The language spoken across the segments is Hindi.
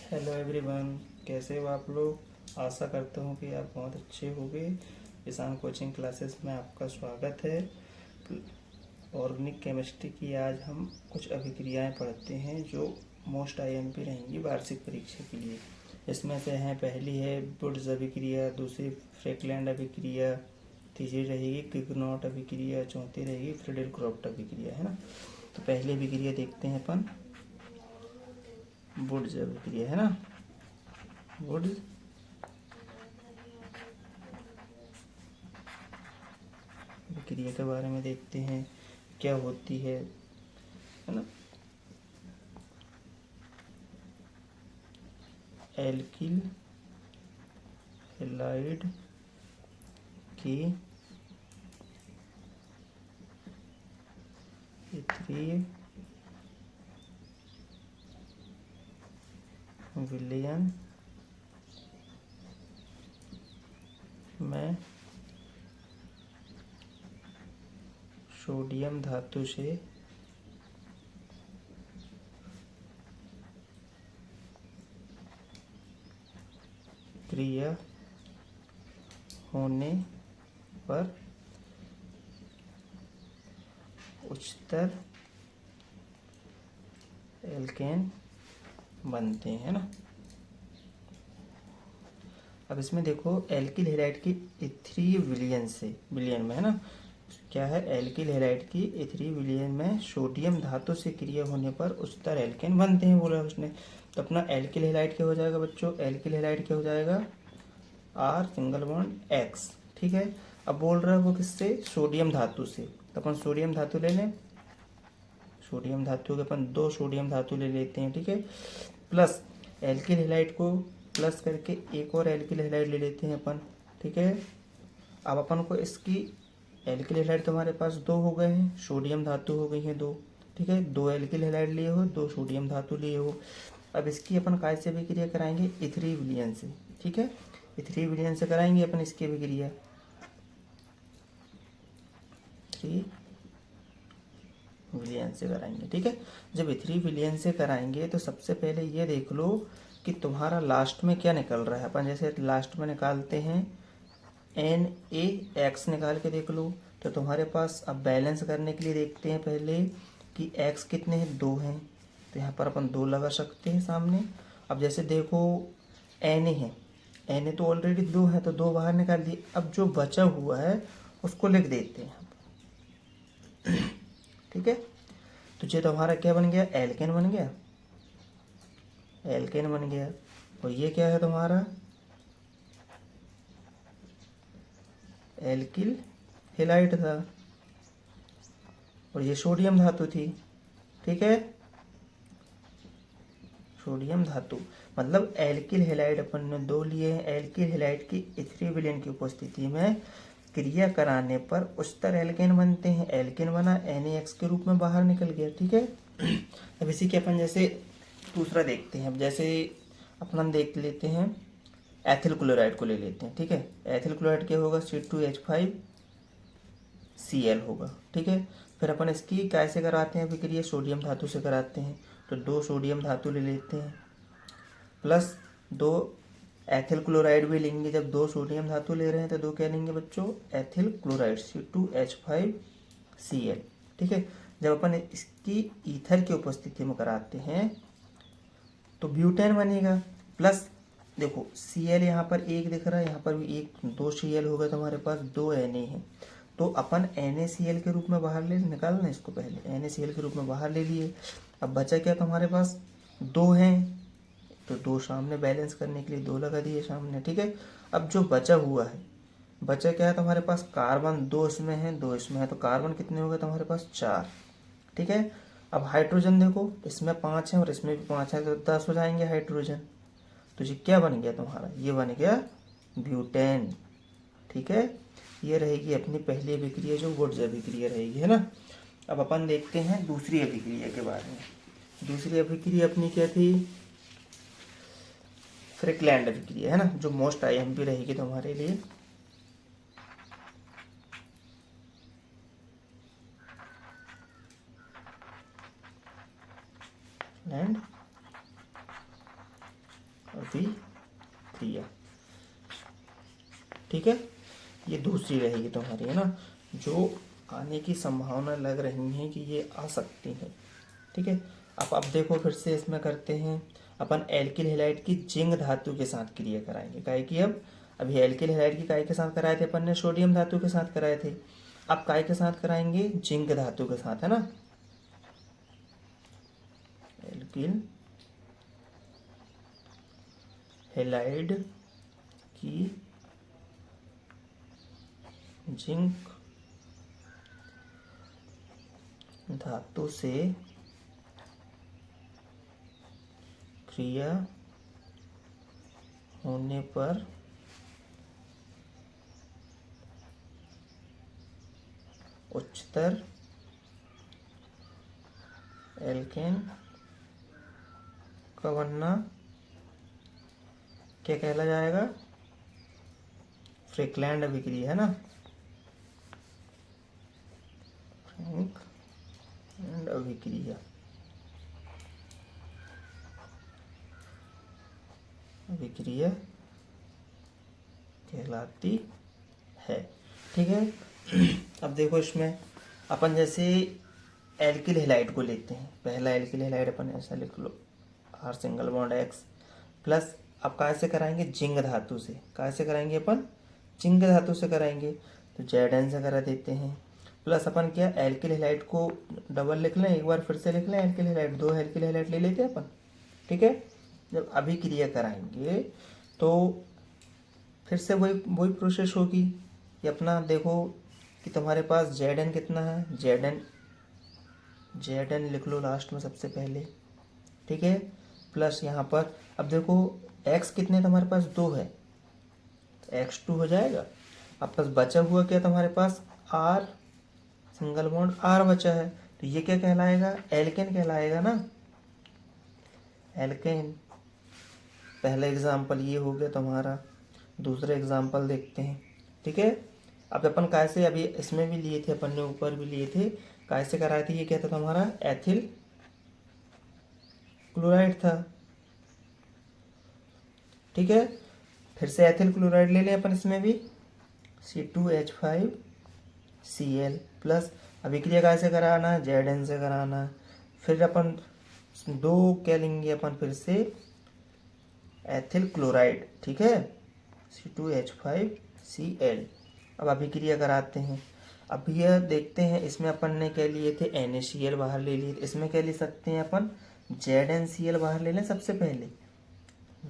हेलो एवरीवन, कैसे हो आप लोग। आशा करता हूँ कि आप बहुत अच्छे होंगे। किसान कोचिंग क्लासेस में आपका स्वागत है। ऑर्गेनिक केमिस्ट्री की आज हम कुछ अभिक्रियाएं पढ़ते हैं जो मोस्ट आईएमपी रहेंगी वार्षिक परीक्षा के लिए। इसमें से हैं, पहली है वुड्स अभिक्रिया, दूसरी फ्रैकलैंड अभिक्रिया, तीसरी रहेगी किगनॉट अभिक्रिया, चौथी रहेगी फ्रीडेल क्रॉफ्ट अभिक्रिया, है ना। तो पहली अभिक्रिया देखते हैं अपन, वुड्स अभिक्रिया, है ना। वुड्स अभिक्रिया के बारे में देखते हैं क्या होती है ना। एल्किल हैलाइड की इथ्री विलयन में सोडियम धातु से क्रिया होने पर उच्चतर एल्केन बनते हैं ना। अब इसमें देखो, एल्किल हैलाइड की इथ्री विलियन से, विलियन में है ना, क्या है, एल्किल हैलाइड की इथ्री विलियन में सोडियम धातु से क्रिया होने पर उच्चतर एल्केन बनते हैं बोला उसने। तो अपना एल्किल हैलाइड क्या हो जाएगा बच्चों, एल्किल हैलाइड क्या हो जाएगा, आर सिंगल बॉन्ड एक्स, ठीक है। अब बोल रहा है वो किससे, सोडियम धातु से। तो अपन सोडियम धातु ले लें, सोडियम धातु के अपन दो सोडियम धातु ले लेते हैं, ठीक है। प्लस एल्किल हैलाइड को प्लस करके एक और एल्किल हैलाइड ले लेते हैं अपन, ठीक है। अब अपन को इसकी एल्किल हैलाइड तो हमारे पास दो हो गए हैं, सोडियम धातु हो गई हैं दो, ठीक है। दो एल्किल हैलाइड लिए हो, दो सोडियम धातु लिए हो। अब इसकी अपन काय से अभिक्रिया कराएंगे, इथ्री विलियन से, ठीक है। इथ्री विलियन से कराएंगे अपन इसकी अभिक्रिया, इथ्री विलियन से कराएंगे, ठीक है। जब इथ्री विलियन से कराएंगे तो सबसे पहले ये देख लो कि तुम्हारा लास्ट में क्या निकल रहा है। अपन जैसे लास्ट में निकालते हैं NaX, निकाल के देख लो। तो तुम्हारे पास अब बैलेंस करने के लिए देखते हैं पहले कि X कितने हैं, दो हैं। तो यहाँ पर अपन दो लगा सकते हैं सामने। अब जैसे देखो Na है, Na तो ऑलरेडी दो है, तो दो बाहर निकाल दिए। अब जो बचा हुआ है उसको लिख देते हैं, ठीक है। तो ये तुम्हारा क्या बन गया, एल्केन बन गया, एल्केन बन गया। और ये क्या है तुम्हारा, एल्किल हैलाइड था, और ये सोडियम धातु थी, ठीक है। सोडियम धातु मतलब एल्किल हैलाइड अपन ने दो लिए हैं। एल्किल हैलाइड की इथ्री विलियन की उपस्थिति में क्रिया कराने पर उच्चतर एल्केन बनते हैं। एल्केन बना, NaX के रूप में बाहर निकल गया, ठीक है। अब इसी के अपन जैसे दूसरा देखते हैं। अब जैसे अपन देख लेते हैं, एथिल क्लोराइड को ले लेते हैं, ठीक है। एथिल क्लोराइड क्या होगा, C2H5Cl होगा, ठीक है। फिर अपन इसकी कैसे कराते हैं अभिक्रिया, सोडियम धातु से कराते हैं। तो दो सोडियम धातु ले लेते हैं, प्लस दो एथिल क्लोराइड भी लेंगे। जब दो सोडियम धातु ले रहे हैं तो दो क्या लेंगे बच्चों, एथिल क्लोराइड C2H5Cl, ठीक है। जब अपन इसकी ईथर की उपस्थिति में कराते हैं तो ब्यूटेन बनेगा। प्लस देखो Cl यहाँ पर एक दिख रहा है, यहाँ पर भी एक, दो Cl हो गया, तो हमारे पास दो Na है। तो अपन NaCl के रूप में बाहर ले निकालना इसको, पहले NaCl के रूप में बाहर ले लिए। अब बचा क्या तुम्हारे पास, दो हैं, तो दो सामने बैलेंस करने के लिए दो लगा दिए सामने, ठीक है। अब जो बचा हुआ है, बचा क्या है तुम्हारे पास, कार्बन दो इसमें है, दो इसमें है, तो कार्बन कितने हो गए तुम्हारे पास, चार, ठीक है। अब हाइड्रोजन देखो, इसमें पाँच है और इसमें भी पाँच है, तो 10 हो जाएंगे हाइड्रोजन। तो ये क्या बन गया तुम्हारा, ये बन गया ब्यूटेन, ठीक है। ये रहेगी अपनी पहली अभिक्रिया जो वुड्स अभिक्रिया रहेगी, है ना। अब अपन देखते हैं दूसरी अभिक्रिया के बारे में। दूसरी अभिक्रिया अपनी क्या थी, फ्रैकलैंड अभिक्रिया, है ना, जो मोस्ट आईएमपी रहेगी तुम्हारे लिए। एंड अभिक्रिया। ठीक है, ये दूसरी रहेगी तुम्हारी, है ना, जो आने की संभावना लग रही है कि ये आ सकती है। ठीक है, अब देखो फिर से इसमें करते हैं अपन एल्किल हैलाइड की जिंक धातु के साथ क्रिया कराएंगे। काहे की अब अभी एल्किल हैलाइड की काय के साथ कराए थे अपन ने, सोडियम धातु के साथ कराए थे। अब काय के साथ कराएंगे, जिंक धातु के साथ, है ना। एल्किल हैलाइड की जिंक धातु से क्रिया होने पर उच्चतर एल्केन का बनना क्या कहला जाएगा, फ्रिकलैंड अभिक्रिया, है ना, फ्रिकलैंड अभिक्रिया। अभिक्रिया कहलाती है। ठीक है, अब देखो इसमें अपन जैसे एल्किल हैलाइड को लेते हैं। पहला एल्किल हैलाइड अपन ऐसा लिख लो, R single bond X plus, अब कैसे कराएंगे, जिंक धातु से। कैसे कराएंगे अपन, जिंक धातु से कराएंगे, तो Zn से करा देते हैं। प्लस अपन क्या, एल्किल हैलाइड को डबल लिख लें, एक बार फिर से लिख लें एल्किल हैलाइड, 2 एल्किल हैलाइड ले लेते हैं अपन। ठीक है, जब अभिक्रिया कराएंगे तो फिर से वही प्रोसेस होगी। ये अपना देखो कि तुम्हारे पास Zn कितना है, Zn लिख लो लास्ट में सबसे पहले। ठीक है, प्लस यहाँ पर अब देखो x कितने तुम्हारे पास, 2 है, तो x2 हो जाएगा। अब बस बचा हुआ क्या तुम्हारे पास, R सिंगल बॉन्ड R बचा है, तो ये क्या कहलाएगा, एल्केन कहलाएगा ना, एल्केन। पहला एग्जाम्पल ये हो गया तुम्हारा। दूसरा एग्जाम्पल देखते हैं। ठीक है, अब अपन कैसे, अभी इसमें भी लिए थे अपन ने, ऊपर भी लिए थे, कैसे कराए थे, ये क्या था तुम्हारा, एथिल क्लोराइड था। ठीक है, फिर से एथिल क्लोराइड ले लें अपन, इसमें भी C2H5Cl प्लस, अभिक्रिया कैसे कराना है, Zn से कराना है। फिर अपन 2 क्या लेंगे अपन, फिर से एथिल क्लोराइड। ठीक है, C2H5Cl। अब अभिक्रिया कराते हैं। अब यह देखते हैं, इसमें अपन ने क्या लिए थे, NaCl बाहर ले लिए थे। इसमें क्या ले सकते हैं अपन, ZnCl बाहर ले लें सबसे पहले,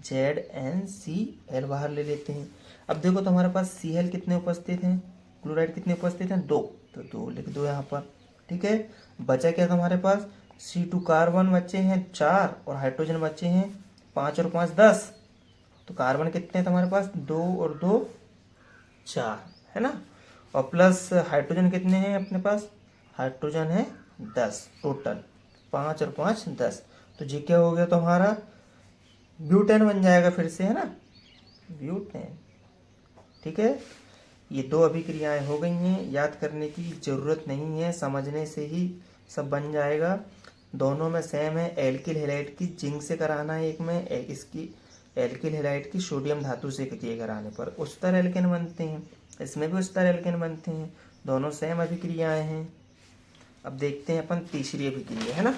ZnCl बाहर ले लेते हैं। अब देखो तुम्हारे पास Cl कितने उपस्थित हैं, क्लोराइड कितने उपस्थित हैं, 2, तो 2 लिख दो यहाँ पर। ठीक है, बचा क्या तुम्हारे पास, C2 कार्बन बचे हैं 4 और हाइड्रोजन बचे हैं 5 और 5 10। तो कार्बन कितने हैं तुम्हारे पास, 2 और 2 4, है ना, और प्लस हाइड्रोजन कितने हैं अपने पास, हाइड्रोजन है 10 टोटल, 5 और 5 10। तो ये क्या हो गया तुम्हारा, ब्यूटेन बन जाएगा फिर से, है ना, ब्यूटेन। ठीक है, ये 2 अभिक्रियाएं हो गई हैं, याद करने की ज़रूरत नहीं है, समझने से ही सब बन जाएगा। दोनों में सेम है, एल्किल हैलाइड की जिंक से कराना है, एक में इसकी एल्किल हैलाइड की सोडियम धातु से क्रिया कराने पर उच्चतर एल्केन बनते हैं, इसमें भी उच्चतर एल्केन बनते हैं, दोनों सेम अभिक्रियाएं हैं। अब देखते हैं अपन तीसरी अभिक्रिया, है ना,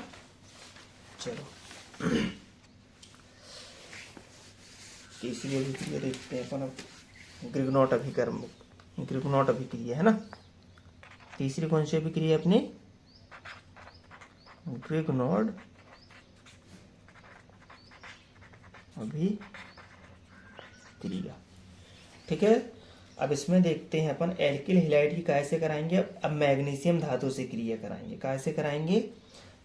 चलो तीसरी अभिक्रिया देखते हैं अपन। अब ग्रिग्नॉट अभिक्रिया, है ना, तीसरी कौन सी अभिक्रिया अपनी, ग्रिग्नॉट अभिक्रिया। ठीक है, अब इसमें देखते हैं अपन एल्किल हैलाइड की कैसे कराएंगे। अब मैग्नीशियम धातु से क्रिया कराएंगे, कैसे कराएंगे,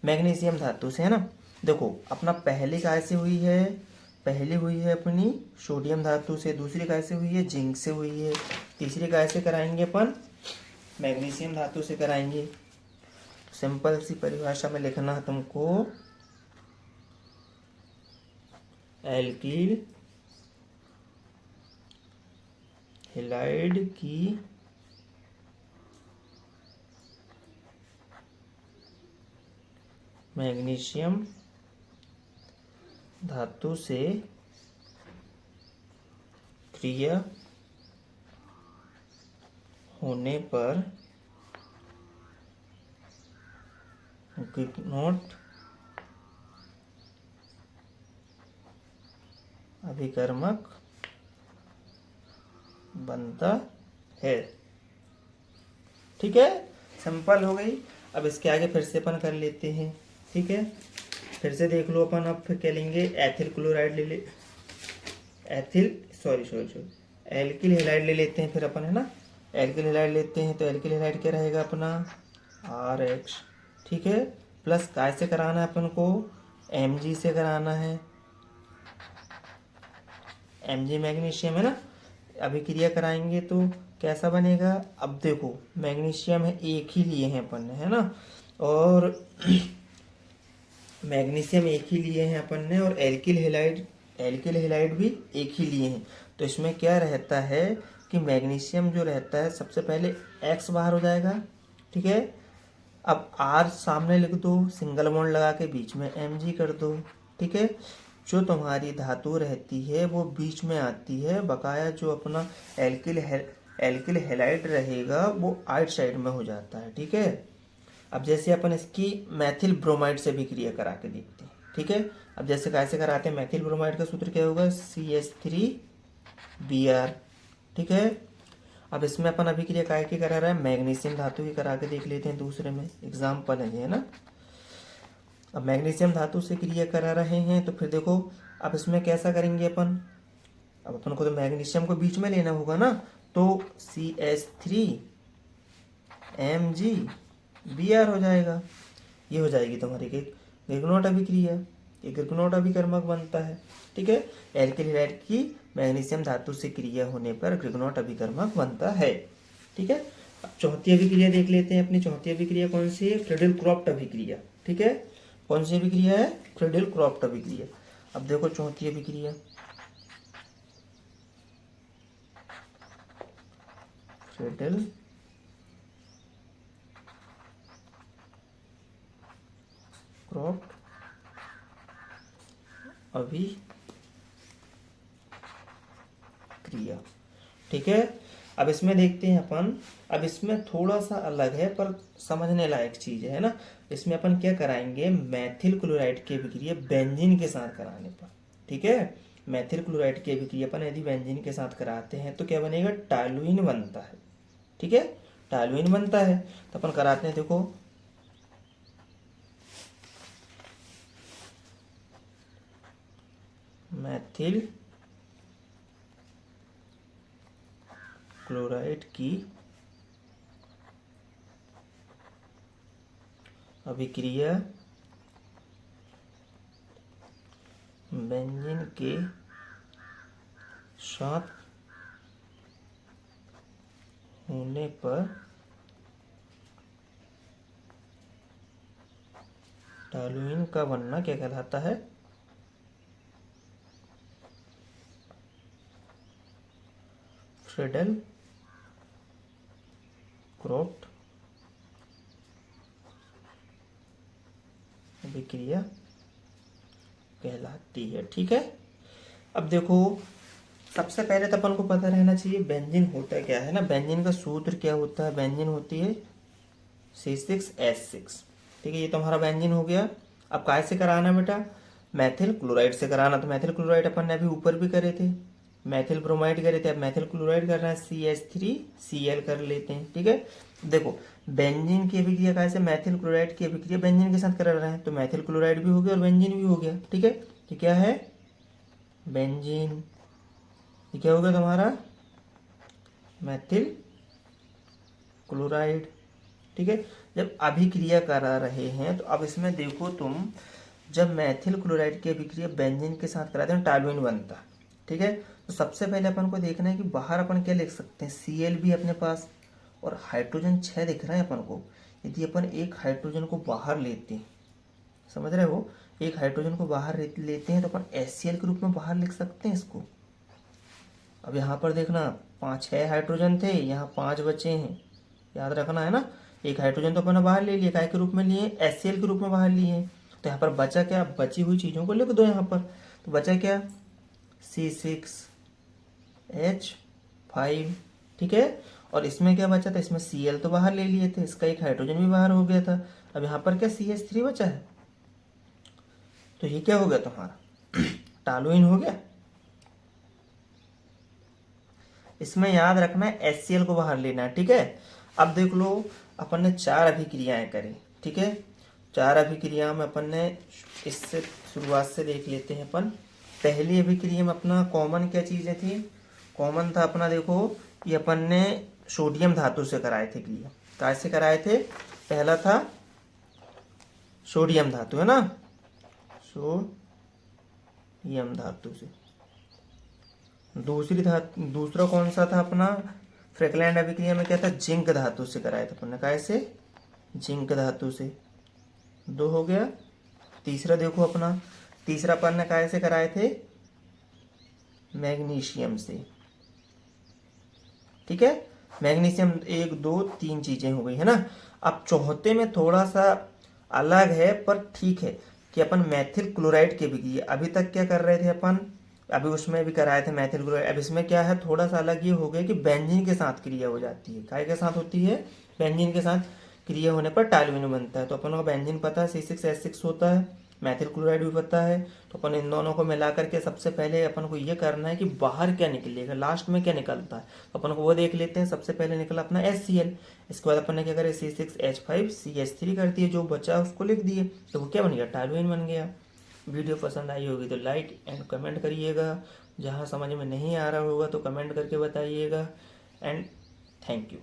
मैग्नीशियम धातु से, है ना। देखो अपना पहली कैसे हुई है, पहली हुई है अपनी सोडियम धातु से, दूसरी कैसे हुई है, जिंक से हुई है, तीसरी कैसे कराएंगे अपन, मैग्नीशियम धातु से कराएंगे। सिंपल सी परिभाषा में लिखना है तुमको, एल्किल हैलाइड की मैग्नीशियम धातु से क्रिया होने पर गिग्नॉट अभिकर्मक बनता है। ठीक है, सिंपल हो गई। अब इसके आगे फिर से अपन कर लेते हैं। ठीक है, फिर से देख लो अपन। अब फिर क्या लेंगे, एथिल क्लोराइड ले एल्किल हैलाइड ले लेते हैं फिर अपन, है ना। एल्किल हैलाइड लेते हैं तो एल्किल हैलाइड क्या रहेगा अपना, RH। ठीक है, प्लस काय से कराना है अपन को, Mg से कराना है, Mg मैग्नीशियम, है ना। अभिक्रिया कराएंगे तो कैसा बनेगा, अब देखो मैग्नीशियम है एक ही लिए हैं अपन ने, है ना, और मैग्नीशियम एक ही लिए हैं अपन ने, और एल्किल हैलाइड भी एक ही लिए हैं। तो इसमें क्या रहता है कि मैग्नीशियम जो रहता है सबसे पहले X बाहर हो जाएगा। ठीक है, अब R सामने लिख दो, सिंगल बॉन्ड लगा के बीच में Mg कर दो। ठीक है, जो तुम्हारी धातु रहती है वो बीच में आती है, बकाया जो अपना एल्किल हैलाइड रहेगा वो आइट साइड में हो जाता है। ठीक है, अब जैसे अपन इसकी मैथिल ब्रोमाइड से भी क्रिया करा के देखते हैं। ठीक है, अब जैसे कैसे कराते हैं, मैथिल ब्रोमाइड का सूत्र क्या होगा, CH3Br। ठीक है, अब इसमें अपन अभिक्रिया काय की करा रहा है, मैग्नीशियम धातु की करा के देख लेते हैं, दूसरे में एग्जाम्पल है ना। अब मैग्नीशियम धातु से क्रिया करा रहे हैं तो फिर देखो अब इसमें कैसा करेंगे अपन, अब अपन को तो मैग्नीशियम को बीच में लेना होगा ना, तो CH3Mg Br हो जाएगा। ये हो जाएगी तुम्हारी गिग्नॉट अभिक्रिया, ये गिग्नॉट अभिकर्मक बनता है। ठीक है, एल्किल हैलाइड की मैग्नीशियम धातु से क्रिया होने पर गिग्नॉट अभिकर्मक बनता है। ठीक है, अब चौथी अभिक्रिया देख लेते हैं। अपनी चौथी अभिक्रिया कौन सी है, फ्रीडल क्रॉफ्ट अभिक्रिया। ठीक है, कौन सी अभिक्रिया है, फ्रीडल क्रॉफ्ट अभिक्रिया। अब देखो चौथी अभिक्रिया, फ्रीडल क्रॉफ्ट अभिक्रिया। ठीक है, अब इसमें देखते हैं अपन, अब इसमें थोड़ा सा अलग है पर समझने लायक चीज है ना। इसमें अपन क्या कराएंगे, मैथिल क्लोराइड की अभिक्रिया बेंजीन के साथ कराने पर। ठीक है, मैथिल क्लोराइड की अभिक्रिया अपन यदि बेंजीन के साथ कराते हैं तो क्या बनेगा, टॉलुइन बनता है। ठीक है, टॉलुइन बनता है। तो अपन कराते हैं, देखो मैथिल क्लोराइड की अभिक्रिया बेंजीन के साथ होने पर टॉलुइन का बनना क्या कहलाता है, फ्रीडल क्रॉफ्ट अभिक्रिया कहलाती है। ठीक है, अब देखो सबसे पहले तो अपन को पता रहना चाहिए बेंजीन होता क्या है ना। बेंजीन का सूत्र क्या होता है, बेंजीन होती है C6H6। ठीक है, ये तो हमारा बेंजीन हो गया। अब काय से कराना बेटा, मैथिल क्लोराइड से कराना। तो मैथिल क्लोराइड अपन ने अभी ऊपर भी करे थे, मैथिल ब्रोमाइड करे थे, अब मैथिल क्लोराइड करना है, CH3Cl कर लेते हैं। ठीक है, देखो बेंजीन की अभिक्रिया कैसे, मैथिल क्लोराइड की अभिक्रिया बेंजीन के साथ करा रहे हैं, तो मैथिल क्लोराइड भी हो गया और बेंजीन भी हो गया। ठीक है, ये क्या है, बेंजीन। ये क्या होगा तुम्हारा, मैथिल क्लोराइड। ठीक है, जब अभिक्रिया करा रहे हैं तो अब इसमें देखो तुम, जब मैथिल क्लोराइड की अभिक्रिया बेंजीन के साथ कराते हैं टॉलुइन बनता है। ठीक है, तो सबसे पहले अपन को देखना है कि बाहर अपन क्या लिख सकते हैं, Cl भी अपने पास, और हाइड्रोजन 6 दिख रहा है अपन को। यदि अपन एक हाइड्रोजन को बाहर लेते हैं, समझ रहे हो, एक हाइड्रोजन को बाहर लेते हैं तो अपन HCl के रूप में बाहर लिख सकते हैं इसको। अब यहाँ पर देखना 5-6 हाइड्रोजन थे, यहाँ 5 बचे हैं, याद रखना है ना। एक हाइड्रोजन तो अपन बाहर ले लिए, काय के रूप में लिए, HCl के रूप में बाहर लिए। तो यहाँ पर बचा क्या, बची हुई चीज़ों को लिख दो यहाँ पर। तो बचा क्या, C6 H5, ठीक है। और इसमें क्या बचा था, इसमें Cl तो बाहर ले लिए थे, इसका एक हाइड्रोजन भी बाहर हो गया था। अब यहाँ पर क्या CH3 बचा है, तो ये क्या हो गया तुम्हारा टॉलुइन हो गया। इसमें याद रखना है HCl को बाहर लेना है, ठीक है। अब देख लो, अपन ने 4 अभिक्रियाएं करी, ठीक है। 4 अभिक्रिया में अपन ने, इससे शुरुआत से देख लेते हैं अपन। पहली अभिक्रिया में अपना कॉमन क्या चीज़ें थी, कॉमन था अपना, देखो ये अपन ने सोडियम धातु से कराए थे क्रिया। कैसे कराए थे, पहला था सोडियम धातु, है ना, सोडियम धातु से। दूसरा कौन सा था अपना, फ्रैकलैंड अभिक्रिया में क्या था, जिंक धातु से कराया था अपन ने। कैसे, जिंक धातु से, 2 हो गया। तीसरा देखो अपना, तीसरा अपन ने कैसे कराए थे, मैग्नीशियम से, ठीक है। मैग्नीशियम 1 2 3 चीजें हो गई, है ना। अब चौथे में थोड़ा सा अलग है पर ठीक है, कि अपन मैथिल क्लोराइड के भी किए। अभी तक क्या कर रहे थे अपन, अभी उसमें भी कराए थे मैथिल क्लोराइड। अब इसमें क्या है, थोड़ा सा अलग ये हो गया कि बेंजीन के साथ क्रिया हो जाती है। काय के साथ होती है, बेंजीन के साथ क्रिया होने पर टॉल्यूइन बनता है। तो अपन को बेंजीन पता है C6H6 होता है, मैथिल क्लोराइड भी पता है। तो अपन इन दोनों को मिला करके सबसे पहले अपन को ये करना है कि बाहर क्या निकलेगा, लास्ट में क्या निकलता है, तो अपन को वो देख लेते हैं। सबसे पहले निकला अपना HCl, इसके बाद अपन ने क्या करे, C6H5CH3 कर दिए, जो बचा उसको लिख दिए, तो वो क्या बन गया, टॉल्यूइन बन गया। वीडियो पसंद आई होगी तो लाइक एंड कमेंट करिएगा, जहाँ समझ में नहीं आ रहा होगा तो कमेंट करके बताइएगा। And thank you.